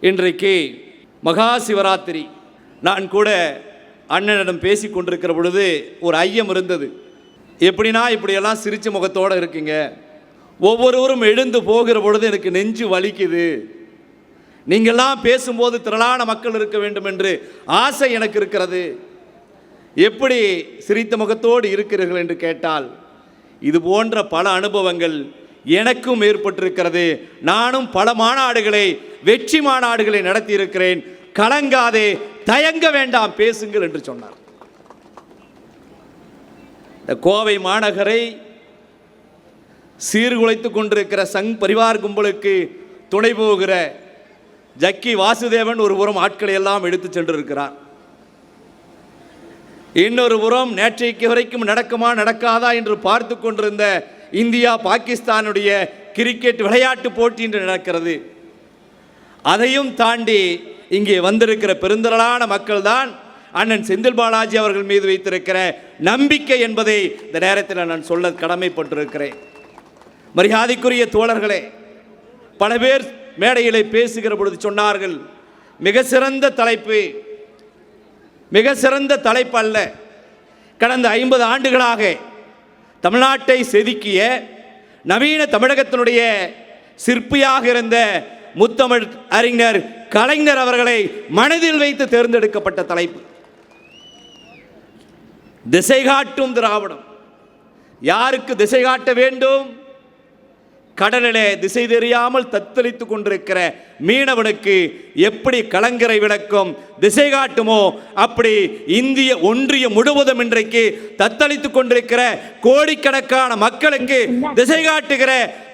இன்றைக்கு மகா சிவராத்திரி. நான் கூட அண்ணனிடம் பேசி கொண்டிருக்கிற பொழுது ஒரு ஐயம் இருந்தது. எப்படின்னா இப்படியெல்லாம் சிரிச்ச முகத்தோடு இருக்குங்க, ஒவ்வொருவரும் எழுந்து போகிற பொழுது எனக்கு நெஞ்சு வலிக்குது, நீங்கள்லாம் பேசும்போது திரளான மக்கள் இருக்க வேண்டும் என்று ஆசை எனக்கு இருக்கிறது, எப்படி சிரித்த முகத்தோடு இருக்கிறீர்கள் என்று கேட்டால், இது போன்ற பல அனுபவங்கள் எனக்கும் ஏற்பட்டிருக்கிறது. நானும் பல மாநாடுகளை, வெற்றி மாநாடுகளை நடத்தியிருக்கிறேன், கலங்காதே, தயங்க வேண்டாம், பேசுங்கள் என்று சொன்னார். இந்த கோவை மாநகரை சீர்குலைத்து கொண்டிருக்கிற சங் பரிவார் கும்பலுக்கு துணை போகிற ஜக்கி வாசுதேவன் ஒரு புறம் ஆட்களை எல்லாம் எடுத்து சென்றிருக்கிறார். இன்னொரு புறம் நேற்றைக்கு வரைக்கும் நடக்குமா நடக்காதா என்று பார்த்து கொண்டிருந்த இந்தியா பாகிஸ்தானுடைய கிரிக்கெட் விளையாட்டு போட்டி என்று நடக்கிறது. அதையும் தாண்டி இங்கே வந்திருக்கிற பெருந்திரளான மக்கள் தான் அண்ணன் செந்தில் பாலாஜி அவர்கள் மீது வைத்திருக்கிற நம்பிக்கை என்பதை இந்த நேரத்தில் நான் சொல்ல கடமைப்பட்டிருக்கிறேன். மரியாதைக்குரிய தோழர்களே, பல பேர் மேடையிலே பேசுகிற பொழுது சொன்னார்கள், மிக சிறந்த தலைப்பு, மிக சிறந்த தலைப்பு அல்ல, கடந்த 50 ஆண்டுகளாக தமிழ்நாட்டை செதுக்கிய நவீன தமிழகத்தினுடைய சிற்பியாக இருந்த முத்தமிழ் அறிஞர் கலைஞர் அவர்களை மனதில் வைத்து தேர்ந்தெடுக்கப்பட்ட தலைப்பு. திசை காட்டும் திராவிடம். யாருக்கு திசை காட்ட வேண்டும்? கடலிலே திசை தெரியாமல் தத்தளித்துக் கொண்டிருக்கிற மீனவனுக்கு எப்படி கலங்கரை விளக்கம் திசை காட்டுமோ, அப்படி இந்திய ஒன்றியம் முழுவதும் இன்றைக்கு தத்தளித்துக் கொண்டிருக்கிற கோடிக்கணக்கான மக்களுக்கு திசை காட்டுகிற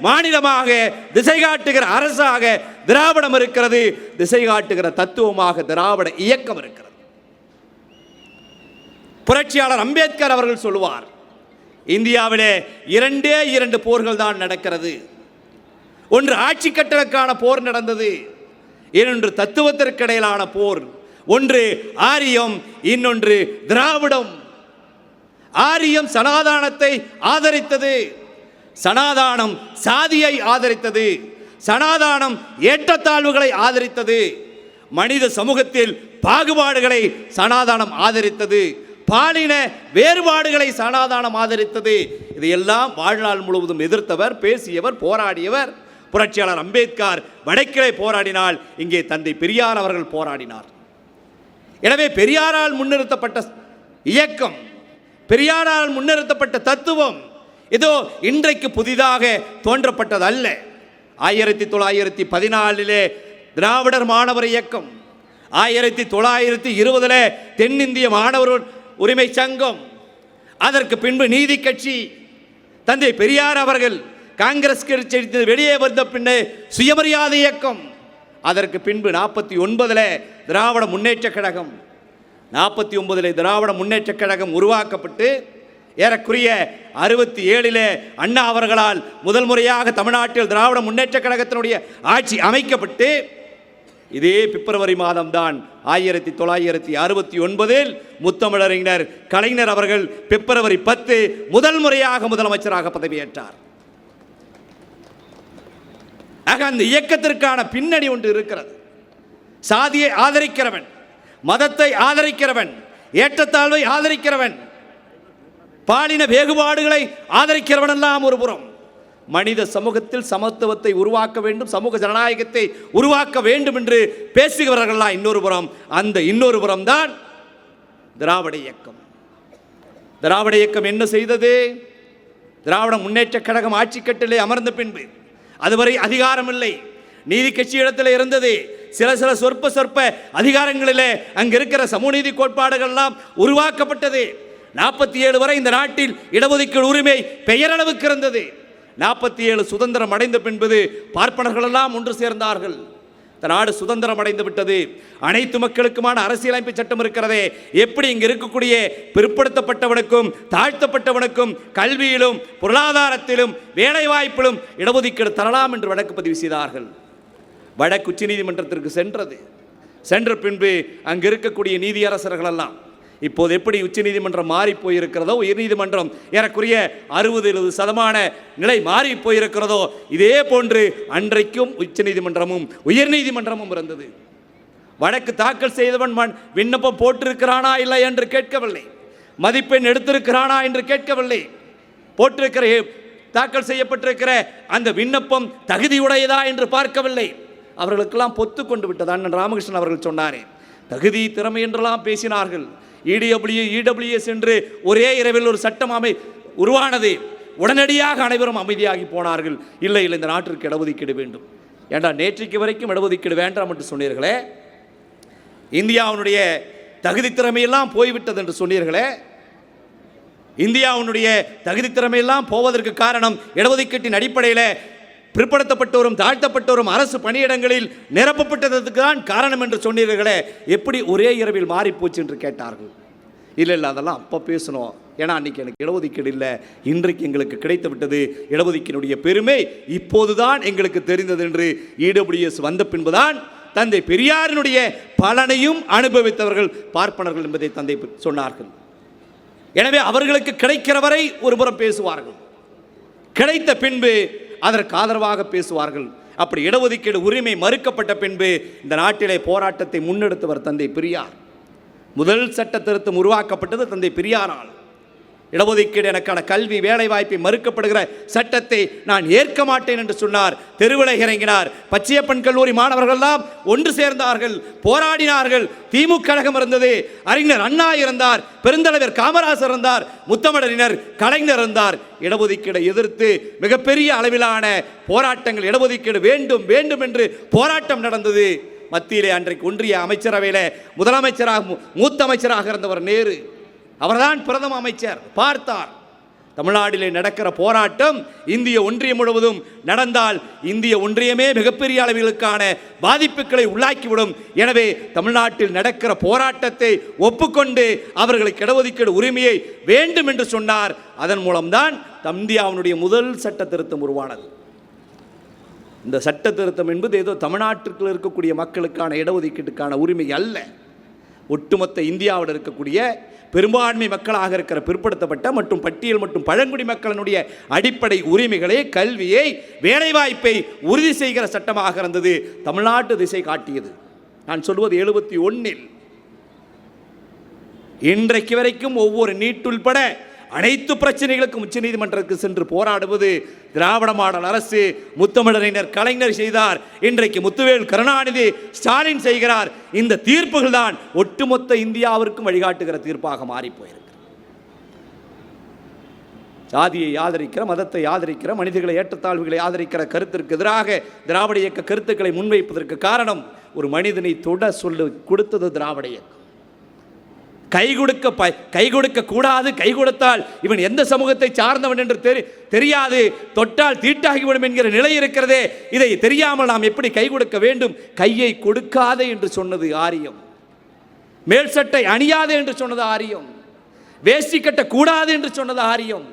மாநிலமாக, திசை காட்டுகிற அரசாக திராவிடம் இருக்கிறது. திசை காட்டுகிற தத்துவமாக திராவிட இயக்கம் இருக்கிறது. புரட்சியாளர் அம்பேத்கர் அவர்கள் சொல்லுவார், இந்தியாவிலே 2 போர்கள் தான் நடக்கிறது. ஒன்று ஆட்சி கட்டலுக்கான போர் நடந்தது, இன்னொன்று தத்துவத்திற்கு இடையிலான போர். ஒன்று ஆரியம், இன்னொன்று திராவிடம். ஆரியம் சனாதானத்தை ஆதரித்தது, சனாதானம் சாதியை ஆதரித்தது, சனாதானம் ஏற்றத்தாழ்வுகளை ஆதரித்தது, மனித சமூகத்தில் பாகுபாடுகளை சனாதானம் ஆதரித்தது, பாலின வேறுபாடுகளை சனாதானம் ஆதரித்தது. இதையெல்லாம் வாழ்நாள் முழுவதும் எதிர்த்தவர், பேசியவர், போராடியவர் புரட்சியாளர் அம்பேத்கர். வடக்கிலே போராடினால் இங்கே தந்தை பெரியார் அவர்கள் போராடினார். எனவே பெரியாரால் முன்னிறுத்தப்பட்ட இயக்கம், பெரியாரால் முன்னிறுத்தப்பட்ட தத்துவம் இதோ இன்றைக்கு புதிதாக தோன்றப்பட்டது அல்ல. 1914 திராவிடர் மாணவர் இயக்கம், 1920 தென்னிந்திய மாணவர் உரிமை சங்கம், அதற்கு பின்பு நீதி கட்சி, தந்தை பெரியார் அவர்கள் காங்கிரஸ் கட்சி வெளியே வந்த பின்னே சுயமரியாதை இயக்கம், அதற்கு பின்பு 49 திராவிட முன்னேற்ற கழகம், 49 திராவிட முன்னேற்ற கழகம் உருவாக்கப்பட்டு ஏறக்குறைய 67 அண்ணா அவர்களால் முதல் முறையாக தமிழ்நாட்டில் திராவிட முன்னேற்ற கழகத்தினுடைய ஆட்சி அமைக்கப்பட்டு இதே பிப்ரவரி மாதம்தான் 1969 முத்தமிழறிஞர் கலைஞர் அவர்கள் பிப்ரவரி 10 முதல் முறையாக முதலமைச்சராக பதவியேற்றார். ஆக அந்த இயக்கத்திற்கான பின்னணி ஒன்று இருக்கிறது. சாதியை ஆதரிக்கிறவன், மதத்தை ஆதரிக்கிறவன், ஏற்றத்தாழ்வை ஆதரிக்கிறவன், பாலின வேறுபாடுகளை ஆதரிக்கிறவன் எல்லாம் ஒரு புறம், மனித சமூகத்தில் சமத்துவத்தை உருவாக்க வேண்டும், சமூக ஜனநாயகத்தை உருவாக்க வேண்டும் என்று பேசுகிறவர்கள்லாம் இன்னொரு புறம். அந்த இன்னொரு புறம் தான் திராவிட இயக்கம். திராவிட இயக்கம் என்ன செய்தது? திராவிட முன்னேற்ற கழகம் ஆட்சி கட்டிலே அமர்ந்த பின்பு அதுவரை அதிகாரம் இல்லை, நீதி கட்சி இடத்துல இருந்தது, சில சொற்ப அதிகாரங்களிலே அங்கு இருக்கிற சமூக நீதி கோட்பாடுகள் எல்லாம் உருவாக்கப்பட்டது. 47 வரை இந்த நாட்டில் இடஒதுக்கீடு உரிமை பெயரளவுக்கு இருந்தது. 47 சுதந்திரம் அடைந்த பின்பு பார்ப்பனர்கள் எல்லாம் ஒன்று சேர்ந்தார்கள். நாடு சுதந்திரம் அடைந்து விட்டது. அனைத்து மக்களுக்குமான அரசியலமைப்பு சட்டம் இருக்கிறதே, எப்படி இங்கு இருக்கக்கூடிய பிற்படுத்தப்பட்டவனுக்கும் தாழ்த்தப்பட்டவனுக்கும் கல்வியிலும் பொருளாதாரத்திலும் வேலைவாய்ப்பிலும் இடஒதுக்கீடு தரலாம் என்று வழக்கு பதிவு செய்தார்கள். வடக்கு உச்ச நீதிமன்றத்திற்கு சென்ற பின்பு அங்கு இருக்கக்கூடிய நீதியரசர்கள் எல்லாம் இப்போது எப்படி உச்சநீதிமன்றம் மாறி போயிருக்கிறதோ, உயர்நீதிமன்றம் ஏறக்குறைய 60-70% நிலை மாறி போயிருக்கிறதோ, இதே போன்று அன்றைக்கும் உச்சநீதிமன்றமும் உயர்நீதிமன்றமும் இருந்தது. வழக்கு தாக்கல் செய்தவன் விண்ணப்பம் போட்டிருக்கிறானா இல்லை என்று கேட்கவில்லை, மதிப்பெண் எடுத்திருக்கிறானா என்று கேட்கவில்லை, போட்டிருக்கிற தாக்கல் செய்யப்பட்டிருக்கிற அந்த விண்ணப்பம் தகுதியுடையதா என்று பார்க்கவில்லை. அவர்களுக்கெல்லாம் பொத்து கொண்டு விட்டது. அண்ணன் ராமகிருஷ்ணன் அவர்கள் சொன்னாரே, தகுதி திறமை என்றெல்லாம் பேசினார்கள். இடபிள்யூஎஸ் என்று ஒரே இரவில் ஒரு சட்டம் உருவானது. உடனடியாக அனைவரும் அமைதியாகி போனார்கள். இல்லை இல்லை, இந்த நாட்டிற்கு இடஒதுக்கீடு வேண்டும். ஏண்டா நேற்றைக்கு வரைக்கும் இடஒதுக்கீடு வேண்டாம் என்று சொன்னீர்களே, இந்தியாவுடைய தகுதி திறமையெல்லாம் போய்விட்டது என்று சொன்னீர்களே, இந்தியாவுடைய தகுதி திறமையெல்லாம் போவதற்கு காரணம் இடஒதுக்கீட்டின் அடிப்படையில் பிற்படுத்தப்பட்டோரும் தாழ்த்தப்பட்டோரும் அரசு பணியிடங்களில் நிரப்பப்பட்டதற்கு தான் காரணம் என்று சொன்னீர்களே, எப்படி ஒரே இரவில் மாறிப்போச்சு என்று கேட்டார்கள். இல்லை இல்லை, அதெல்லாம் அப்போ பேசணும், ஏன்னா அன்றைக்கி எனக்கு இடஒதுக்கீடு இல்லை, இன்றைக்கு எங்களுக்கு கிடைத்து விட்டது. இடஒதுக்கீடுடைய பெருமை இப்போதுதான் எங்களுக்கு தெரிந்தது என்று இடபிள்யூஎஸ் வந்த பின்புதான் தந்தை பெரியாரினுடைய பலனையும் அனுபவித்தவர்கள் பார்ப்பனர்கள் என்பதை தந்தை சொன்னார்கள். எனவே அவர்களுக்கு கிடைக்கிற வரை ஒருபுறம் பேசுவார்கள், கிடைத்த பின்பு அதற்கு ஆதரவாக பேசுவார்கள். அப்படி இடஒதுக்கீடு உரிமை மறுக்கப்பட்ட பின்பு இந்த நாட்டிலே போராட்டத்தை முன்னெடுத்தவர் தந்தை பெரியார். முதல் சட்ட திருத்தம் உருவாக்கப்பட்டது தந்தை பெரியாரால். இடஒதுக்கீடு எனக்கான கல்வி வேலைவாய்ப்பை மறுக்கப்படுகிற சட்டத்தை நான் ஏற்க மாட்டேன் என்று சொன்னார். தெருவில் இறங்கினார். பச்சையப்பன் கல்லூரி மாணவர்கள்லாம் ஒன்று சேர்ந்தார்கள், போராடினார்கள். திமுக கழகம் இருந்தது, அறிஞர் அண்ணா இருந்தார், பெருந்தலைவர் காமராசர் இருந்தார், முத்தமிழறிஞர் கலைஞர் இருந்தார். இடஒதுக்கீடை எதிர்த்து மிகப்பெரிய அளவிலான போராட்டங்கள், இடஒதுக்கீடு வேண்டும் வேண்டும் என்று போராட்டம் நடந்தது. மத்தியிலே அன்றைக்கு ஒன்றிய அமைச்சரவையில் முதலமைச்சராக மூத்த அமைச்சராக இருந்தவர் நேரு, அவர்தான் பிரதம அமைச்சர். பார்த்தார் தமிழ்நாட்டிலே நடக்கிற போராட்டம் இந்திய ஒன்றியம் முழுவதும் நடந்தால் இந்திய ஒன்றியமே மிகப்பெரிய அளவிலுக்கான பாதிப்புகளை உள்ளாக்கிவிடும். எனவே தமிழ்நாட்டில் நடக்கிற போராட்டத்தை ஒப்புக்கொண்டு அவர்களுக்கு இடஒதுக்கீடு உரிமையை வேண்டும் என்று சொன்னார். அதன் மூலம்தான் இந்தியாவுடைய முதல் சட்ட திருத்தம் உருவானது. இந்த சட்ட திருத்தம் என்பது ஏதோ தமிழ்நாட்டிற்குள் இருக்கக்கூடிய மக்களுக்கான இடஒதுக்கீட்டுக்கான உரிமை அல்ல. ஒட்டுமொத்த இந்தியாவில் இருக்கக்கூடிய பெரும்பான்மை மக்களாக இருக்கிற பிற்படுத்தப்பட்ட மற்றும் பட்டியல் மற்றும் பழங்குடி மக்களினுடைய அடிப்படை உரிமைகளை, கல்வியை, வேலைவாய்ப்பை உறுதி செய்கிற சட்டமாக இருந்தது. தமிழ்நாட்டு திசை காட்டியது. நான் சொல்வது 71. இன்றைக்கு வரைக்கும் ஒவ்வொரு நீட் உள்பட அனைத்து பிரச்சனைகளுக்கும் உச்சநீதிமன்றத்துக்கு சென்று போராடுவது திராவிட மாடல் அரசு. முத்தமிழறிஞர் கலைஞர் செய்தார், இன்றைக்கு முத்துவேல் கருணாநிதி ஸ்டாலின் செய்கிறார். இந்த தீர்ப்புகள் தான் ஒட்டுமொத்த இந்தியாவிற்கும் வழிகாட்டுகிற தீர்ப்பாக மாறி போயிருக்கு. சாதியை ஆதரிக்கிற, மதத்தை ஆதரிக்கிற, மனிதர்களை ஏற்றத்தாழ்வுகளை ஆதரிக்கிற கருத்திற்கு எதிராக திராவிட இயக்க கருத்துக்களை முன்வைப்பதற்கு காரணம் ஒரு மனிதனை தொட சொல்லு கொடுத்தது திராவிட இயக்கம். கை கொடுக்க கூடாது, கை கொடுத்தால் இவன் எந்த சமூகத்தை சார்ந்தவன் என்று தெரியாது, தொட்டால் தீட்டாகிவிடும் என்கிற நிலை இருக்கிறதே. இதை தெரியாமல் நாம் எப்படி கை கொடுக்க வேண்டும்? கையை கொடுக்காதே என்று சொன்னது ஆரியம், மேல் சட்டை அணியாதே என்று சொன்னது ஆரியம், வேஷ்டி கட்ட கூடாது என்று சொன்னது ஆரியம்.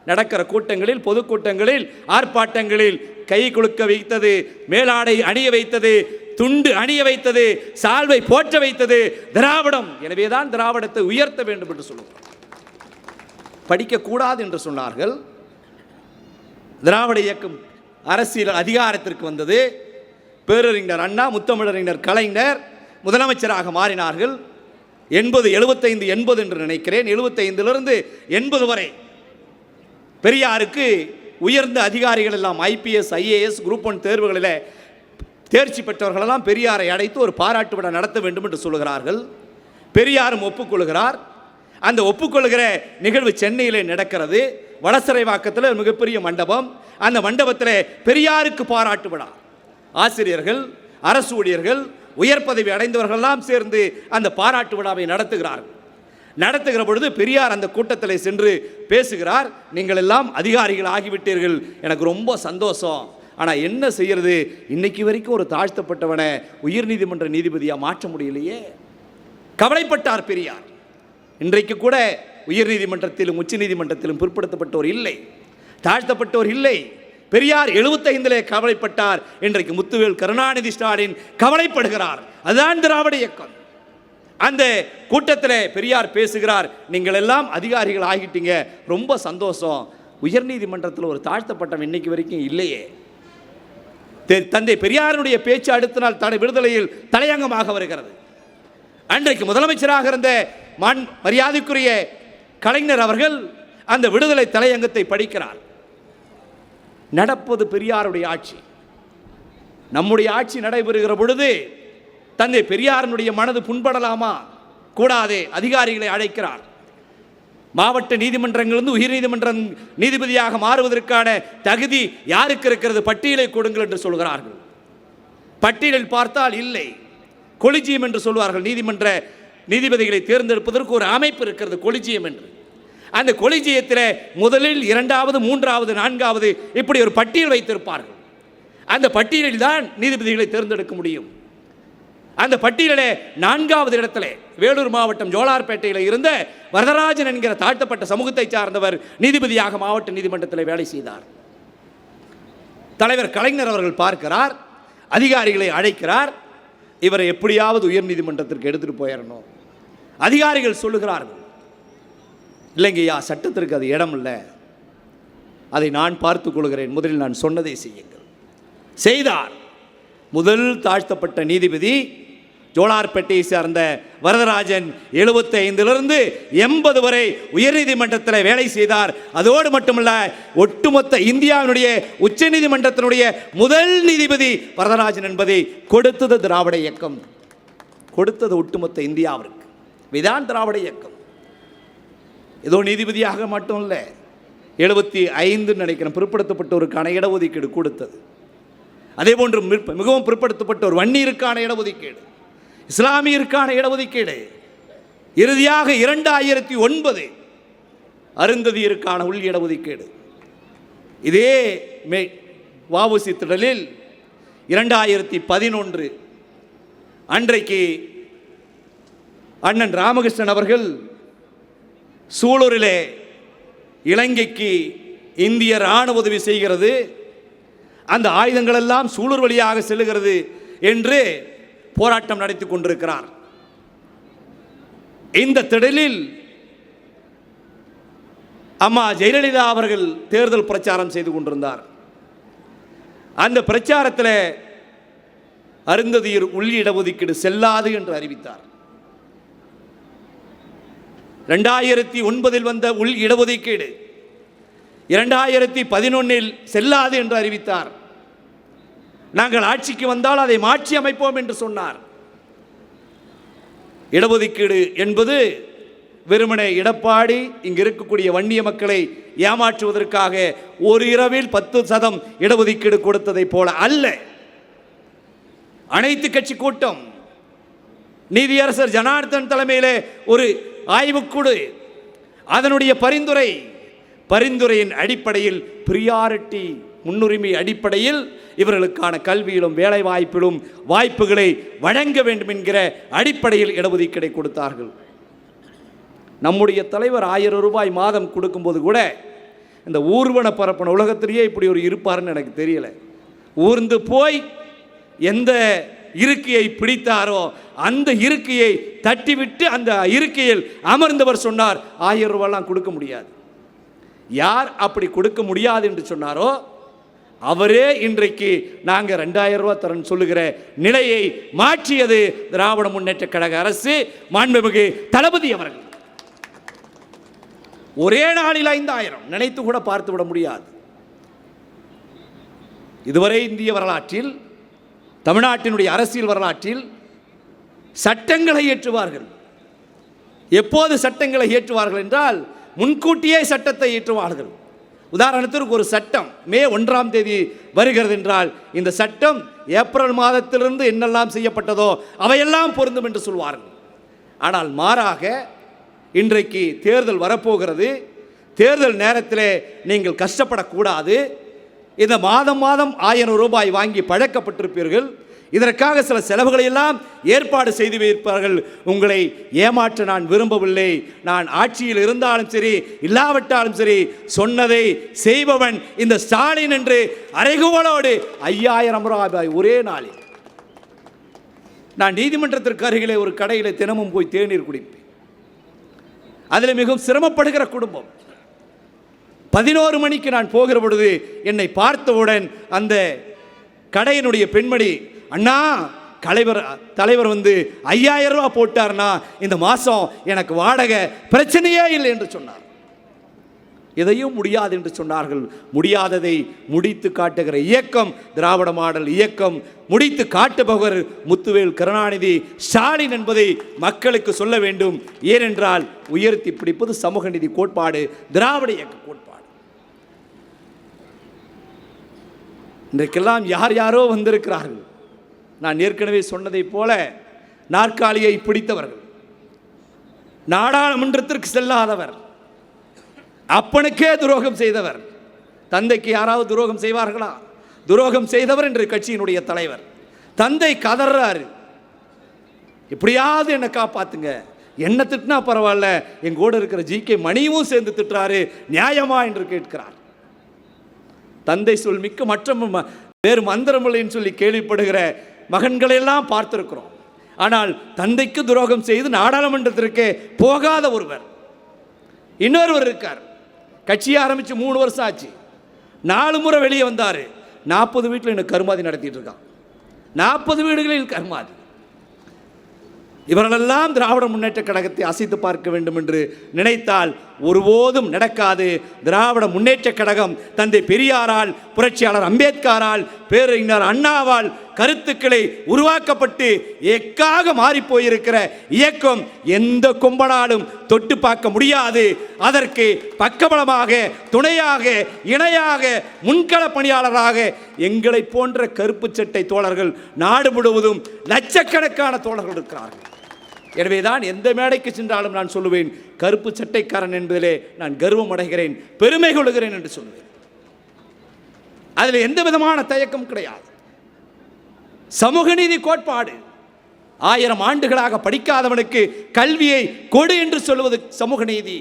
நடக்கிற கூட்டங்களில், பொதுக்கூட்டங்களில், ஆர்ப்பாட்டங்களில் கை கொடுக்க வைத்தது, மேலாடை அணிய வைத்தது, துண்டு அணிய வைத்தது, சால்வை போற்ற வைத்தது திராவிடம். எனவேதான் திராவிடத்தை உயர்த்த வேண்டும் என்று சொல்லுவோம். படிக்கக்கூடாது என்று சொன்னார்கள். திராவிட இயக்கம் அரசியல் அதிகாரத்திற்கு வந்தது. பேரறிஞர் அண்ணா, முத்தமிழறிஞர் கலைஞர் முதலமைச்சராக மாறினார்கள். 75 என்று நினைக்கிறேன். 75 80 வரை பெரியாருக்கு உயர்ந்த அதிகாரிகள் எல்லாம் IPS, IAS, குரூப் 1 தேர்வுகளில் தேர்ச்சி பெற்றவர்களெல்லாம் பெரியாரை அழைத்து ஒரு பாராட்டு விழா நடத்த வேண்டும் என்று சொல்லுகிறார்கள். பெரியாரும் ஒப்புக்கொள்கிறார். அந்த ஒப்புக்கொள்கிற நிகழ்வு சென்னையிலே நடக்கிறது. வடசரைவாக்கத்தில் மிகப்பெரிய மண்டபம். அந்த மண்டபத்தில் பெரியாருக்கு பாராட்டு விழா. ஆசிரியர்கள், அரசு ஊழியர்கள், உயர் பதவி அடைந்தவர்களெல்லாம் சேர்ந்து அந்த பாராட்டு விழாவை நடத்துகிறார்கள். நடத்துகிற பொழுது பெரியார் அந்த கூட்டத்தில் சென்று பேசுகிறார். நீங்கள் எல்லாம் அதிகாரிகள் ஆகிவிட்டீர்கள், எனக்கு ரொம்ப சந்தோஷம். ஆனால் என்ன செய்யறது, இன்னைக்கு வரைக்கும் ஒரு தாழ்த்தப்பட்டவனை உயர்நீதிமன்ற நீதிபதியாக மாற்ற முடியலையே. கவலைப்பட்டார் பெரியார். இன்றைக்கு கூட உயர்நீதிமன்றத்திலும் உச்ச நீதிமன்றத்திலும் பிற்படுத்தப்பட்டோர் இல்லை, தாழ்த்தப்பட்டோர் இல்லை. பெரியார் 75 கவலைப்பட்டார். இன்றைக்கு முத்துவேல் கருணாநிதி ஸ்டாலின் கவலைப்படுகிறார். அதுதான் திராவிட இயக்கம். அந்த கூட்டத்தில் பெரியார் பேசுகிறார், நீங்கள் எல்லாம் அதிகாரிகள் ஆகிட்டீங்க, ரொம்ப சந்தோஷம். உயர்நீதிமன்றத்தில் ஒரு தாழ்த்தப்பட்டவன் இன்னைக்கு வரைக்கும் இல்லையே. தந்தை பெரியாருடைய பேச்சு அடுத்த நாள் தடை விடுதலையில் தலையங்கமாக வருகிறது. அன்றைக்கு முதலமைச்சராக இருந்த மரியாதைக்குரிய கலைஞர் அவர்கள் அந்த விடுதலை தலையங்கத்தை படிக்கிறார். நடப்பது பெரியாருடைய ஆட்சி. நம்முடைய ஆட்சி நடைபெறுகிற பொழுது தந்தை பெரியாரனுடைய மனது புண்படலாமா? கூடாதே. அதிகாரிகளை அழைக்கிறார். மாவட்ட நீதிமன்றங்களிலிருந்து உயர் நீதிமன்றம் நீதிபதியாக மாறுவதற்கான தகுதி யாருக்கு இருக்கிறது? பட்டியலை கொடுங்கள் என்று சொல்கிறார்கள். பட்டியலில் பார்த்தால் இல்லை, கொலிஜியம் என்று சொல்வார்கள். நீதிமன்ற நீதிபதிகளை தேர்ந்தெடுப்பதற்கு ஒரு அமைப்பு இருக்கிறது, கொலிஜியம் என்று. அந்த கொலிஜியத்தில் முதலில், இரண்டாவது, மூன்றாவது, நான்காவது இப்படி ஒரு பட்டியல் வைத்திருப்பார்கள். அந்த பட்டியலில் தான் நீதிபதிகளை தேர்ந்தெடுக்க முடியும். அந்த பட்டியலிலே 4வது இடத்திலே வேலூர் மாவட்டம் ஜோலார்பேட்டையில் இருந்த வரதராஜன் என்கிற தாழ்த்தப்பட்ட சமூகத்தை சார்ந்தவர் நீதிபதியாக மாவட்ட நீதிமன்றத்தில் வேலை செய்தார். தலைவர் கலைஞர் அவர்கள் பார்க்கிறார், அதிகாரிகளை அழைக்கிறார், இவரை எப்படியாவது உயர் நீதிமன்றத்திற்கு எடுத்துட்டு போயிடணும். அதிகாரிகள் சொல்லுகிறார்கள், இல்லைங்கய்யா, சட்டத்திற்கு அது இடம் இல்லை, அதை நான் பார்த்துக் கொள்கிறேன், முதலில் நான் சொன்னதை செய்யுங்கள். செய்தார். முதல் தாழ்த்தப்பட்ட நீதிபதி ஜோலார்பேட்டையை சார்ந்த வரதராஜன் 75 80 வரை உயர்நீதிமன்றத்தில் வேலை செய்தார். அதோடு மட்டுமல்ல, ஒட்டுமொத்த இந்தியாவினுடைய உச்ச நீதிமன்றத்தினுடைய முதல் நீதிபதி வரதராஜன் என்பதை கொடுத்தது திராவிட இயக்கம், கொடுத்தது ஒட்டுமொத்த இந்தியாவிற்கு. இதான் திராவிட இயக்கம். ஏதோ நீதிபதியாக மட்டும் இல்லை, 75 நினைக்கிறேன் பிற்படுத்தப்பட்டோருக்கான இடஒதுக்கீடு கொடுத்தது. அதே போன்று மிகவும் பிற்படுத்தப்பட்டோர் வன்னியருக்கான இடஒதுக்கீடு, இஸ்லாமியருக்கான இடஒதுக்கீடு, இறுதியாக 2009 அருந்ததியருக்கான உள் இடஒதுக்கீடு. இதே வஉசி திடலில் 2011 அன்றைக்கு அண்ணன் ராமகிருஷ்ணன் அவர்கள் சூலூரிலே இலங்கைக்கு இந்திய இராணுவ உதவி செய்கிறது, அந்த ஆயுதங்கள் எல்லாம் சூலூர் வழியாக செல்லுகிறது என்று போராட்டம் நடத்தி கொண்டிருக்கிறார். இந்த திடலில் அம்மா ஜெயலலிதா அவர்கள் தேர்தல் பிரச்சாரம் செய்து கொண்டிருந்தார். அந்த பிரச்சாரத்தில் அருந்ததியர் உள் இடஒதுக்கீடு செல்லாது என்று அறிவித்தார். 2009 வந்த உள் இடஒதுக்கீடு 2011 செல்லாது என்று அறிவித்தார். நாங்கள் ஆட்சிக்கு வந்தால் அதை மாற்றி அமைப்போம் என்று சொன்னார். இடஒதுக்கீடு என்பது வெறுமனே எடப்பாடி இங்கு இருக்கக்கூடிய வன்னிய மக்களை ஏமாற்றுவதற்காக ஒரு இரவில் 10% இடஒதுக்கீடு கொடுத்ததை போல அல்ல. அனைத்து கட்சி கூட்டம், நீதியரசர் ஜனார்தன் தலைமையிலே ஒரு ஆய்வுக்குழு, அதனுடைய பரிந்துரையின் அடிப்படையில் பிரியாரிட்டி முன்னுரிமை அடிப்படையில் இவர்களுக்கான கல்வியிலும் வேலை வாய்ப்பிலும் வாய்ப்புகளை வழங்க வேண்டும் என்கிற அடிப்படையில் இடஒதுக்கீடை கொடுத்தார்கள். நம்முடைய தலைவர் 1000 ரூபாய் மாதம் கொடுக்கும்போது கூட இந்த ஊர்வன பரப்பன உலகத்திலேயே இப்படி ஒரு இருப்பாருன்னு எனக்கு தெரியல. ஊர்ந்து போய் எந்த இருக்கையை பிடித்தாரோ அந்த இருக்கையை தட்டிவிட்டு அந்த இருக்கையில் அமர்ந்தவர் சொன்னார், 1000 ரூபாய்லாம் கொடுக்க முடியாது. யார் அப்படி கொடுக்க முடியாது என்று சொன்னாரோ அவரே இன்றைக்கு நாங்கள் 2000 ரூபாய் தரேன்னு சொல்லுகிற நிலையை மாற்றியது திராவிட முன்னேற்ற கழக அரசு, மாண்புமிகு தளபதி அவர்கள். ஒரே நாளில் 5000 நினைத்து கூட பார்த்து விட முடியாது. இதுவரை இந்திய வரலாற்றில், தமிழ்நாட்டினுடைய அரசியல் வரலாற்றில் சட்டங்களை இயற்றுவார்கள். எப்போது சட்டங்களை இயற்றுவார்கள் என்றால் முன்கூட்டியே சட்டத்தை இயற்றுவார்கள். உதாரணத்திற்கு ஒரு சட்டம் மே 1ஆம் தேதி வருகிறது என்றால் இந்த சட்டம் ஏப்ரல் மாதத்திலிருந்து என்னெல்லாம் செய்யப்பட்டதோ அவையெல்லாம் பொருந்தும் என்று சொல்வார்கள். ஆனால் மாறாக இன்றைக்கு தேர்தல் வரப்போகிறது, தேர்தல் நேரத்தில் நீங்கள் கஷ்டப்படக்கூடாது, இந்த மாதம் 1000 ரூபாய் வாங்கி பழக்கப்பட்டிருப்பீர்கள், இதற்காக சில செலவுகளை எல்லாம் ஏற்பாடு செய்து வைப்பார்கள். உங்களை ஏமாற்ற நான் விரும்பவில்லை, நான் ஆட்சியில் இருந்தாலும் சரி இல்லாவிட்டாலும் சரி சொன்னதை செய்பவன் இந்த ஸ்டாலின் என்று அறைகூவலோடு 5000 ரூபாய் ஒரே நாளில் நான் நீதிமன்றத்திற்கு அருகிலே ஒரு கடையில் தினமும் போய் தேநீர் குடிப்பேன். அதில் மிகவும் சிரமப்படுகிற குடும்பம். 11 மணிக்கு நான் போகிற பொழுது என்னை பார்த்தவுடன் அந்த கடையினுடைய பெண்மணி, அண்ணா தலைவர் வந்து 5000 ரூபா போட்டார்னா இந்த மாதம் எனக்கு வாடகை பிரச்சனையே இல்லை என்று சொன்னார். எதையும் முடியாது என்று சொன்னார்கள். முடியாததை முடித்து காட்டுகிற இயக்கம் திராவிட மாடல் இயக்கம். முடித்து காட்டுபவர் முத்துவேல் கருணாநிதி ஸ்டாலின் என்பதை மக்களுக்கு சொல்ல வேண்டும். ஏனென்றால் உயர்த்தி பிடிப்பது சமூக நீதி கோட்பாடு, திராவிட இயக்க கோட்பாடு. இன்றைக்கெல்லாம் யார் யாரோ வந்திருக்கிறார்கள். நான் ஏற்கனவே சொன்னதை போல நாற்காலியை பிடித்தவர்கள், நாடாளுமன்றத்திற்கு செல்லாதவர், அப்பனுக்கே துரோகம் செய்தவர். தந்தைக்கு யாராவது துரோகம் செய்வார்களா? துரோகம் செய்தவர் என்று கட்சியினுடைய தலைவர். தந்தை கதறாரு, எப்படியாவது என்னை காப்பாத்துங்க, என்ன திட்டினா பரவாயில்ல, எங்கூட இருக்கிற ஜிகே மணியும் சேர்ந்து திட்டுறாரு, நியாயமா என்று கேட்கிறார். தந்தை சொல் மிக்க மற்ற வேறு மந்திரமில்லைன்னு சொல்லி கேள்விப்படுகிற மகன்களெல்லாம் பார்த்திருக்கிறோம். ஆனால் தந்தைக்கு துரோகம் செய்து நாடாளுமன்றத்திற்கு போகாத ஒருவர் இன்னொருவர் இருக்கார். கட்சியை ஆரம்பித்து 3 வருஷம் ஆச்சு. 4 முறை வெளியே வந்தார். 40 வீட்டில் எனக்கு கருமாதி நடத்திட்டு இருக்கான். 40 வீடுகளில் கருமாதி. இவர்களெல்லாம் திராவிட முன்னேற்ற கழகத்தை அசைத்து பார்க்க வேண்டும் என்று நினைத்தால் ஒருபோதும் நடக்காது. திராவிட முன்னேற்ற கழகம் தந்தை பெரியாரால், புரட்சியாளர் அம்பேத்கரால், பேரறிஞர் அண்ணாவால் கருத்துக்களை உருவாக்கப்பட்டு எக்காக மாறிப்போயிருக்கிற இயக்கம் எந்த கொம்பனாலும் தொட்டு பார்க்க முடியாது. அதற்கு பக்கபலமாக, துணையாக, இணையாக, முன்கள பணியாளராக எங்களை போன்ற கருப்பு சட்டை தோழர்கள் நாடு முழுவதும் லட்சக்கணக்கான தோழர்கள் இருக்கிறார்கள். எனவேதான் எந்த மேடைக்கு சென்றாலும் நான் சொல்லுவேன், கருப்பு சட்டைக்காரன் என்பதிலே நான் கர்வம் அடைகிறேன், பெருமை கொள்கிறேன் என்று சொல்லுவேன். அதில் எந்த விதமான தயக்கம் கிடையாது. சமூக நீதி கோட்பாடு. 1000 ஆண்டுகளாக படிக்காதவனுக்கு கல்வியை கொடு என்று சொல்லுவது சமூக நீதி.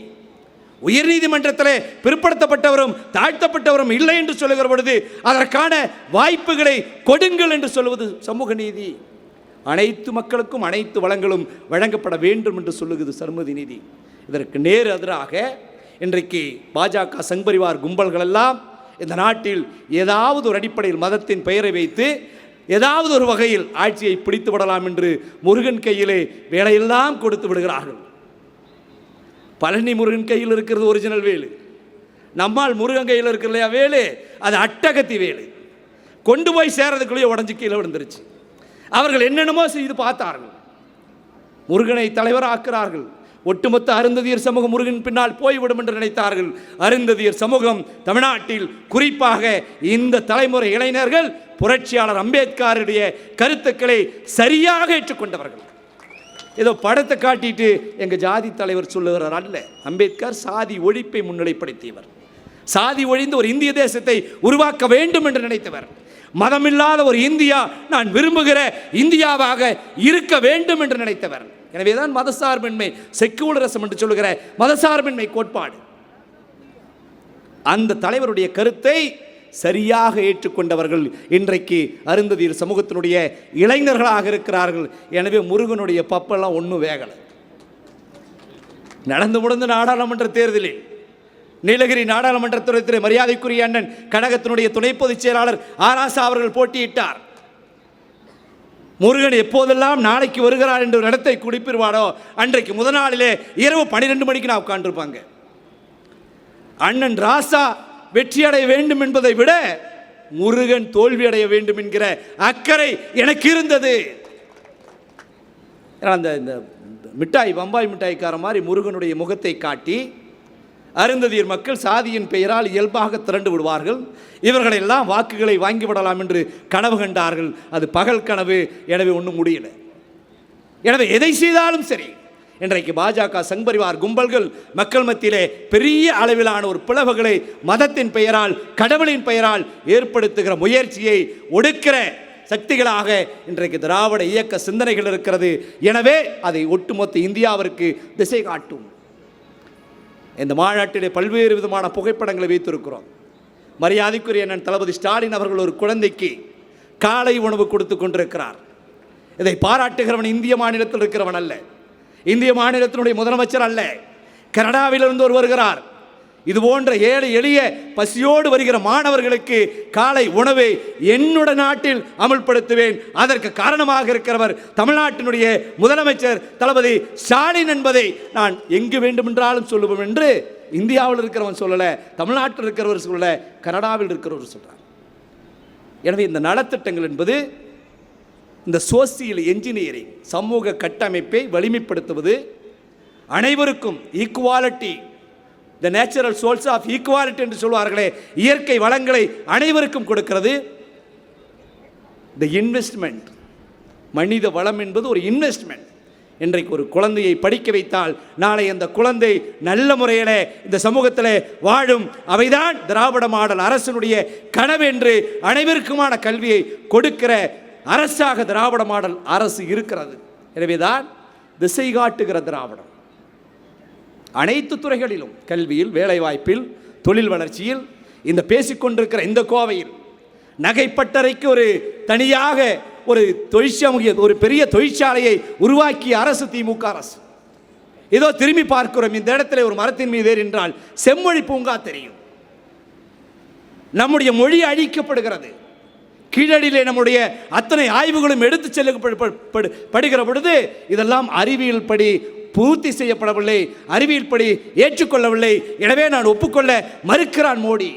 உயர் நீதிமன்றத்திலே பிற்படுத்தப்பட்டவரும் தாழ்த்தப்பட்டவரும் இல்லை என்று சொல்லுகிற பொழுது அதற்கான வாய்ப்புகளை கொடுங்கள் என்று சொல்லுவது சமூக நீதி. அனைத்து மக்களுக்கும் அனைத்து வளங்களும் வழங்கப்பட வேண்டும் என்று சொல்லுகிறது சமூக நீதி. இதற்கு நேர் எதிராக இன்றைக்கு பாஜக சங்பரிவார் கும்பல்கள் எல்லாம் இந்த நாட்டில் ஏதாவது ஒரு அடிப்படையில் மதத்தின் பெயரை வைத்து ஏதாவது ஒரு வகையில் ஆட்சியை பிடித்து விடலாம் என்று முருகன் கையிலே வேலையெல்லாம் கொடுத்து விடுகிறார்கள். பழனி முருகன் கையில் இருக்கிறது ஒரிஜினல் வேலு. நம்மால் முருகன் கையில் இருக்கிற இல்லையா வேலு, அது அட்டகத்தி வேலு. கொண்டு போய் சேரதுக்குள்ளேயே உடஞ்சி கீழே விழுந்துருச்சு. அவர்கள் என்னென்னமோ செய்து பார்த்தார்கள். முருகனை தலைவராக்குறார்கள். ஒட்டுமொத்த அருந்ததியர் சமூகம் முருகன் பின்னால் போய்விடும் என்று நினைத்தார்கள். அருந்ததியர் சமூகம் தமிழ்நாட்டில் குறிப்பாக இந்த தலைமுறை இளைஞர்கள் புரட்சியாளர் அம்பேத்கருடைய கருத்துக்களை சரியாக ஏற்றுக்கொண்டவர்கள். ஏதோ படத்தை காட்டிட்டு எங்கள் ஜாதி தலைவர் சொல்லுகிறார் அல்ல. அம்பேத்கர் சாதி ஒழிப்பை முன்னிலைப்படுத்தியவர். சாதி ஒழிந்து ஒரு இந்திய தேசத்தை உருவாக்க வேண்டும் என்று நினைத்தவர். மதமில்லாத ஒரு இந்தியா நான் விரும்புகிற இந்தியாவாக இருக்க வேண்டும் என்று நினைத்தவர். எனவேதான் மதசார்பின்மை, செக்குலரிசம் என்று சொல்லுகிற மதசார்பின்மை கோட்பாடு. அந்த தலைவருடைய கருத்தை சரியாக ஏற்றுக்கொண்டவர்கள் இன்றைக்கு அருந்ததியர் சமூகத்தினுடைய இளைஞர்களாக இருக்கிறார்கள். எனவே முருகனுடைய பப்பெல்லாம் ஒன்றும் வேகலை. நடந்து முடிந்த நாடாளுமன்ற தேர்தலில் நீலகிரி நாடாளுமன்ற துறைத்திலே மரியாதைக்குரிய அண்ணன் கழகத்தினுடைய துணை பொதுச் செயலாளர் ஆராசா அவர்கள் போட்டியிட்டார். முருகன் எப்போதெல்லாம் நாளைக்கு வருகிறார் என்று ஒரு இடத்தை குடிப்பிடுவாரோ அன்றைக்கு முதல் நாளிலே இரவு 12 மணிக்கு நான் உட்கார்ந்துருப்பாங்க. அண்ணன் ராசா வெற்றியடைய வேண்டும் என்பதை விட முருகன் தோல்வி அடைய வேண்டும் என்கிற அக்கறை எனக்கு இருந்தது. அந்த மிட்டாய், பம்பாய் மிட்டாய்க்கார மாதிரி முருகனுடைய முகத்தை காட்டி அருந்ததியர் மக்கள் சாதியின் பெயரால் இயல்பாக திரண்டு விடுவார்கள், இவர்களெல்லாம் வாக்குகளை வாங்கிவிடலாம் என்று கனவு கண்டார்கள். அது பகல் கனவு. எனவே ஒன்றும் முடியல. எனவே எதை செய்தாலும் சரி, இன்றைக்கு பாஜக சங்பரிவார் கும்பல்கள் மக்கள் மத்தியிலே பெரிய அளவிலான ஒரு பிளவுகளை மதத்தின் பெயரால், கடவுளின் பெயரால் ஏற்படுத்துகிற முயற்சியை ஒடுக்கிற சக்திகளாக இன்றைக்கு திராவிட இயக்க சிந்தனைகள் இருக்கிறது. எனவே அதை ஒட்டுமொத்த இந்தியாவிற்கு திசை காட்டும். இந்த மாநாட்டிலே பல்வேறு விதமான புகைப்படங்களை வைத்திருக்கிறோம். மரியாதைக்குரிய அண்ணன் தளபதி ஸ்டாலின் அவர்கள் ஒரு குழந்தைக்கு காலை உணவு கொடுத்து கொண்டிருக்கிறார். இதை பாராட்டுகிறவன் இந்திய மாநிலத்தில் இருக்கிறவன் அல்ல, இந்திய மாநிலத்தினுடைய முதலமைச்சர் அல்ல, கனடாவிலிருந்து ஒரு வருகிறார். இது போன்ற ஏழை எளிய பசியோடு வருகிற மாணவர்களுக்கு காலை உணவை என்னுடைய நாட்டில் அமல்படுத்துவேன். அதற்கு காரணமாக இருக்கிறவர் தமிழ்நாட்டினுடைய முதலமைச்சர் தளபதி ஸ்டாலின் என்பதை நான் எங்கு வேண்டுமென்றாலும் சொல்லுவோம் என்று இந்தியாவில் இருக்கிறவன் சொல்லலை, தமிழ்நாட்டில் இருக்கிறவர் சொல்லலை, கனடாவில் இருக்கிறவர் சொல்கிறார். எனவே இந்த நலத்திட்டங்கள் என்பது இந்த சோசியல் என்ஜினியரிங் சமூக கட்டமைப்பை வலிமைப்படுத்துவது, அனைவருக்கும் equality, the natural source of equality என்று சொல்வார்களே, இயற்கை வளங்களை அனைவருக்கும் கொடுக்கிறது. த இன்வெஸ்ட்மெண்ட், மனித வளம் என்பது ஒரு இன்வெஸ்ட்மெண்ட். இன்றைக்கு ஒரு குழந்தையை படிக்க வைத்தால் நாளை அந்த குழந்தை நல்ல முறையில் இந்த சமூகத்தில் வாழும். அவைதான் திராவிட மாடல் அரசினுடைய கனவு என்று அனைவருக்குமான கல்வியை கொடுக்கிற அரசாக திராவிட மாடல் அரசு இருக்கிறது. எனவேதான் திசை காட்டுகிற திராவிடம் அனைத்து துறைகளிலும், கல்வியில், வேலைவாய்ப்பில், தொழில் வளர்ச்சியில், இந்த பேசிக்கொண்டிருக்கிற இந்த கோவையில் நகைப்பட்டறைக்கு ஒரு தனியாக ஒரு தொழிற்சாலை, ஒரு பெரிய தொழிற்சாலையை உருவாக்கிய அரசு திமுக அரசு. ஏதோ திரும்பி பார்க்கிறோம், இந்த இடத்துல ஒரு மரத்தின் மீது ஏறி என்றால் செம்மொழி பூங்கா தெரியும். நம்முடைய மொழி அழிக்கப்படுகிறது. கீழடியிலே நம்முடைய அத்தனை ஆய்வுகளும் எடுத்து செல்லப்படுகிற பொழுது இதெல்லாம் அறிவியல் படி பூர்த்தி செய்யப்படவில்லை, அறிவியல் படி ஏற்றுக்கொள்ளவில்லை. எனவே நான் ஒப்புக்கொள்ள மறுக்கிறான் மோடி.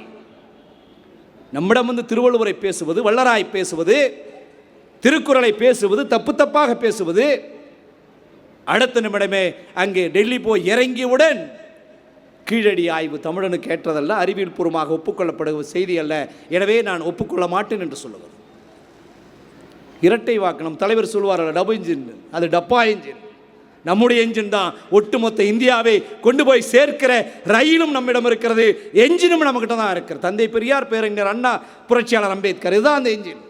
நம்மிடம் வந்து திருவள்ளுவரை பேசுவது, வள்ளலாரை பேசுவது, திருக்குறளை பேசுவது, தப்பு தப்பாக பேசுவது, அடுத்த நிமிடமே அங்கே டெல்லி போய் இறங்கியவுடன் கீழடி ஆய்வு தமிழனுக்கு ஏற்றதல்ல, அறிவியல் பூர்வமாக ஒப்புக்கொள்ளப்படுகிற செய்தி அல்ல, எனவே நான் ஒப்புக்கொள்ள மாட்டேன் என்று சொல்லுவது. இரட்டை வாக்கணம் தலைவர் சொல்வார்கள், டபுள் இன்ஜின், அது டப்பா இன்ஜின். நம்முடைய என்ஜின் தான் ஒட்டுமொத்த இந்தியாவை கொண்டு போய் சேர்க்கிற ரயிலும் நம்மிடம் இருக்கிறது, என்ஜினும் நம்மகிட்ட தான் இருக்கிறது. தந்தை பெரியார், பேரறிஞர் அண்ணா, புரட்சியாளர் அம்பேத்கர், இதுதான் அந்த என்ஜின்.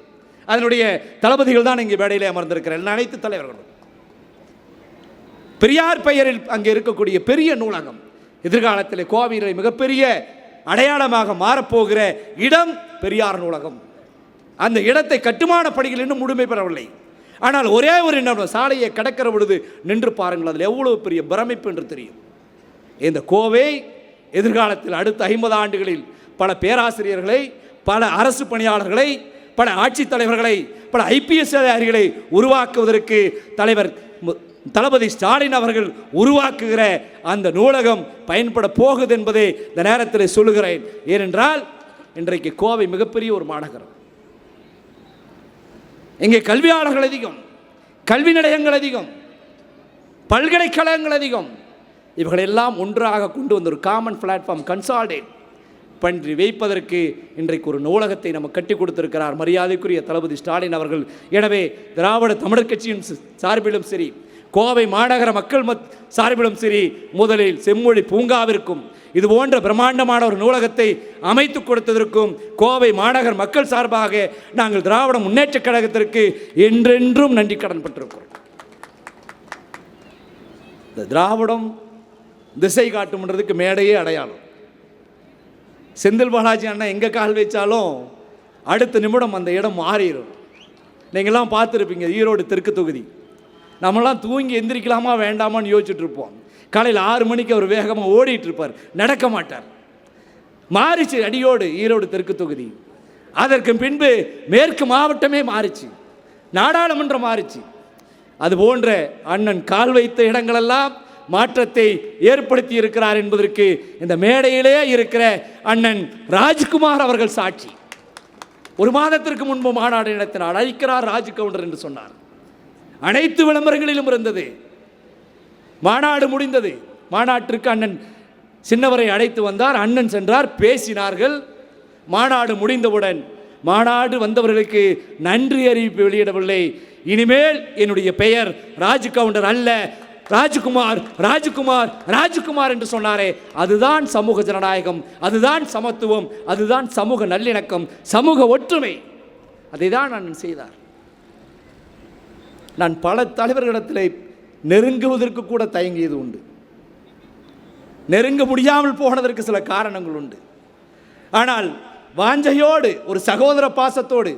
அதனுடைய தளபதிகள் தான் இங்கே மேடையிலே அமர்ந்திருக்கிறார், அனைத்து தலைவர்களும். பெரியார் பெயரில் அங்கே இருக்கக்கூடிய பெரிய நூலகம் எதிர்காலத்தில் கோவையில் மிகப்பெரிய அடையாளமாக மாறப்போகிற இடம் பெரியார் நூலகம். அந்த இடத்தை கட்டுமான பணிகள் இன்னும் முழுமை பெறவில்லை. ஆனால் ஒரே ஒரு சாலையை கடக்கிற பொழுது நின்று பாருங்கள், அதில் எவ்வளவு பெரிய பிரமிப்பு என்று தெரியும். இந்த கோவை எதிர்காலத்தில் அடுத்த 50 ஆண்டுகளில் பல பேராசிரியர்களை, பல அரசு பணியாளர்களை, பல ஆட்சித்தலைவர்களை, பல IPS அதிகாரிகளை உருவாக்குவதற்கு தலைவர் தளபதி ஸ்டாலின் அவர்கள் உருவாக்குகிற அந்த நூலகம் பயன்பட போகுது என்பதை இந்த நேரத்தில் சொல்லுகிறேன். ஏனென்றால் இன்றைக்கு கோவை மிகப்பெரிய ஒரு மாநகரம். இங்கே கல்வியாளர்கள் அதிகம், கல்வி நிலையங்கள் அதிகம், பல்கலைக்கழகங்கள் அதிகம். இவர்களெல்லாம் ஒன்றாக கொண்டு வந்த ஒரு காமன் பிளாட்ஃபார்ம் கன்சால்டேட் பண்ணி வைப்பதற்கு இன்றைக்கு ஒரு நூலகத்தை நம்ம கட்டி கொடுத்திருக்கிறார் மரியாதைக்குரிய தளபதி ஸ்டாலின் அவர்கள். எனவே திராவிட தமிழர் கட்சியின் சார்பிலும் சரி, கோவை மாநகர மக்கள் சார்பிலும் சரி, முதலில் செம்மொழி பூங்காவிற்கும் இது போன்ற பிரம்மாண்டமான ஒரு நூலகத்தை அமைத்து கொடுத்ததற்கும் கோவை மாநகர் மக்கள் சார்பாக நாங்கள் திராவிட முன்னேற்றக் கழகத்திற்கு என்றென்றும் நன்றி கடன் பட்டிருக்கிறோம். இந்த திராவிடம் திசை காட்டும்ன்றதுக்கு மேடையே அடையாளம். செந்தில் பாலாஜி அண்ணா எங்கே கால் வச்சாலும் அடுத்த நிமிடம் அந்த இடம் மாறிடும். நீங்கள்லாம் பார்த்துருப்பீங்க, ஈரோடு தெற்கு தொகுதி. நம்மளாம் தூங்கி எந்திரிக்கலாமா வேண்டாமான்னு யோசிச்சுட்டு இருப்போம். காலையில் 6 மணிக்கு அவர் வேகமாக ஓடிட்டு இருப்பார், நடக்க மாட்டார். மாறிச்சு அடியோடு ஈரோடு தெற்கு தொகுதி. அதற்கு பின்பு மேற்கு மாவட்டமே மாறிச்சு, நாடாளுமன்றம் மாறிச்சு. அது போன்ற அண்ணன் கால் வைத்த இடங்களெல்லாம் மாற்றத்தை ஏற்படுத்தி இருக்கிறார் என்பதற்கு இந்த மேடையிலே இருக்கிற அண்ணன் ராஜ்குமார் அவர்கள் சாட்சி. ஒரு மாதத்திற்கு முன்பு மாநாடு நடத்தினார், அழைக்கிறார் ராஜ் கவுண்டர் என்று சொன்னார். அனைத்து விளம்பரங்களிலும் இருந்தது. மாநாடு முடிந்தது, மாநாட்டிற்கு அண்ணன் சின்னவரை அழைத்து வந்தார், அண்ணன் சென்றார், பேசினார்கள். மாநாடு முடிந்தவுடன் மாநாடு வந்தவர்களுக்கு நன்றி அறிவிப்பு வெளியிடவில்லை. இனிமேல் என்னுடைய பெயர் ராஜ் கவுண்டர் அல்ல, ராஜ்குமார், ராஜ்குமார், ராஜ்குமார் என்று சொன்னாரே, அதுதான் சமூக ஜனநாயகம், அதுதான் சமத்துவம், அதுதான் சமூக நல்லிணக்கம், சமூக ஒற்றுமை. அதை தான் அண்ணன் செய்தார். நான் பல தலைவர்களிடத்தில் நெருங்குவதற்கு கூட தயங்கியது உண்டு. நெருங்க முடியாமல் போனதற்கு சில காரணங்கள் உண்டு. ஆனால் வாஞ்சையோடு, ஒரு சகோதர பாசத்தோடு,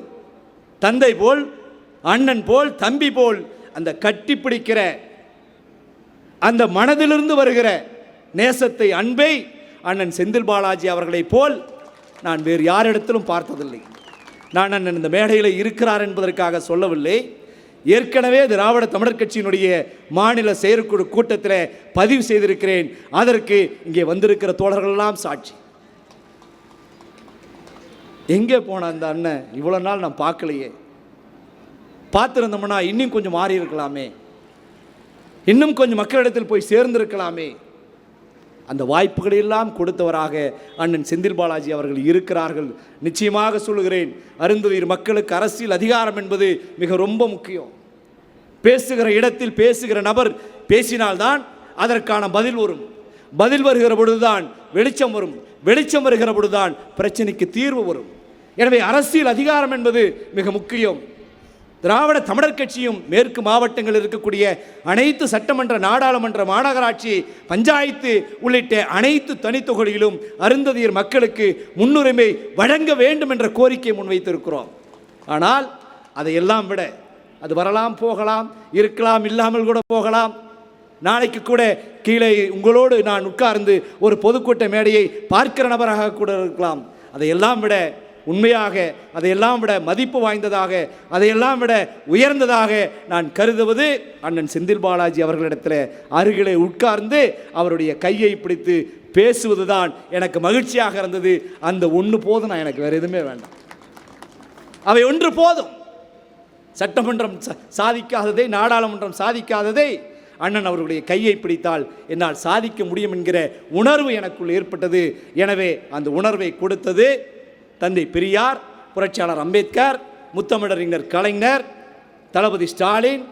தந்தை போல் அண்ணன் போல் தம்பி போல் அந்த கட்டி பிடிக்கிற அந்த மனதிலிருந்து வருகிற நேசத்தை, அன்பை அண்ணன் செந்தில் பாலாஜி அவர்களைப் போல் நான் வேறு யாரிடத்திலும் பார்த்ததில்லை. நான் அண்ணன் இந்த மேடையில் இருக்கிறார் என்பதற்காக சொல்லவில்லை. ஏற்கனவே திராவிட தமிழர் கட்சியினுடைய மாநில செயற்குழு கூட்டத்தில் பதிவு செய்திருக்கிறேன். அதற்கு இங்கே வந்திருக்கிற தோழர்களெல்லாம் சாட்சி. எங்கே போன அந்த அண்ணன்? இவ்வளோ நாள் நான் பார்க்கலையே. பார்த்துருந்தோம்னா இன்னும் கொஞ்சம் மாறி இருக்கலாமே, இன்னும் கொஞ்சம் மக்களிடத்தில் போய் சேர்ந்திருக்கலாமே. அந்த வாய்ப்புகளை எல்லாம் கொடுத்தவராக அண்ணன் செந்தில் பாலாஜி அவர்கள் இருக்கிறார்கள். நிச்சயமாக சொல்லுகிறேன், அருந்துயிர் மக்களுக்கு அரசியல் அதிகாரம் என்பது மிக ரொம்ப முக்கியம். பேசுகிற இடத்தில் பேசுகிற நபர் பேசினால்தான் அதற்கான பதில் வரும். பதில் வருகிற பொழுதுதான் வெளிச்சம் வரும். வெளிச்சம் வருகிற பொழுதுதான் பிரச்சனைக்கு தீர்வு வரும். எனவே அரசியல் அதிகாரம் என்பது மிக முக்கியம். திராவிட தமிழர் கட்சியும் மேற்கு மாவட்டங்களில் இருக்கக்கூடிய அனைத்து சட்டமன்ற, நாடாளுமன்ற, மாநகராட்சி, பஞ்சாயத்து உள்ளிட்ட அனைத்து தனித்தொகுதியிலும் அருந்ததியர் மக்களுக்கு முன்னுரிமை வழங்க வேண்டும் என்ற கோரிக்கையை முன்வைத்திருக்கிறோம். ஆனால் அதையெல்லாம் விட, அது வரலாம், போகலாம், இருக்கலாம், இல்லாமல் கூட போகலாம். நாளைக்கு கூட கீழே உங்களோடு நான் உட்கார்ந்து ஒரு பொதுக்கூட்ட மேடையை பார்க்கிற நபராக கூட இருக்கலாம். அதையெல்லாம் விட உண்மையாக, அதையெல்லாம் விட மதிப்பு வாய்ந்ததாக, அதையெல்லாம் விட உயர்ந்ததாக நான் கருதுவது அண்ணன் செந்தில் பாலாஜி அவர்களிடத்தில் அருகிலே உட்கார்ந்து அவருடைய கையை பிடித்து பேசுவது தான் எனக்கு மகிழ்ச்சியாக இருந்தது. அந்த ஒன்று போதும், நான் எனக்கு வேறு எதுவுமே வேண்டாம். அவை ஒன்று போதும். சட்டமன்றம் சாதிக்காததை, நாடாளுமன்றம் சாதிக்காததை அண்ணன் அவர்களுடைய கையை பிடித்தால் என்னால் சாதிக்க முடியும் என்கிற உணர்வு எனக்குள் ஏற்பட்டது. எனவே அந்த உணர்வை கொடுத்தது தந்தை பெரியார், புரட்சியாளர் அம்பேத்கர், முத்தமிழறிஞர் கலைஞர், தளபதி ஸ்டாலின்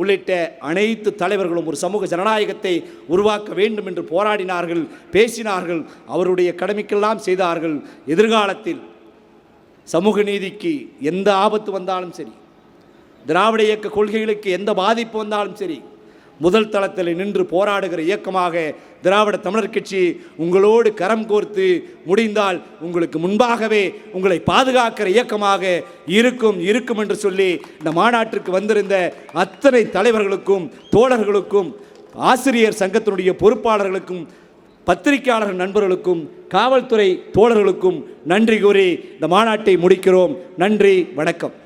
உள்ளிட்ட அனைத்து தலைவர்களும் ஒரு சமூக ஜனநாயகத்தை உருவாக்க வேண்டும் என்று போராடினார்கள், பேசினார்கள், அவருடைய கடமைக்கெல்லாம் செய்தார்கள். எதிர்காலத்தில் சமூக நீதிக்கு எந்த ஆபத்து வந்தாலும் சரி, திராவிட இயக்க கொள்கைகளுக்கு எந்த பாதிப்பு வந்தாலும் சரி, முதல் தளத்தில் நின்று போராடுகிற இயக்கமாக திராவிட தமிழர் கட்சி உங்களோடு கரம் கோர்த்து முடிந்தால் உங்களுக்கு முன்பாகவே உங்களை பாதுகாக்கிற இயக்கமாக இருக்கும் என்று சொல்லி இந்த மாநாட்டிற்கு வந்திருந்த அத்தனை தலைவர்களுக்கும், தோழர்களுக்கும், ஆசிரியர் சங்கத்தினுடைய பொறுப்பாளர்களுக்கும், பத்திரிகையாளர் நண்பர்களுக்கும், காவல்துறை தோழர்களுக்கும் நன்றி கூறி இந்த மாநாட்டை முடிக்கிறோம். நன்றி, வணக்கம்.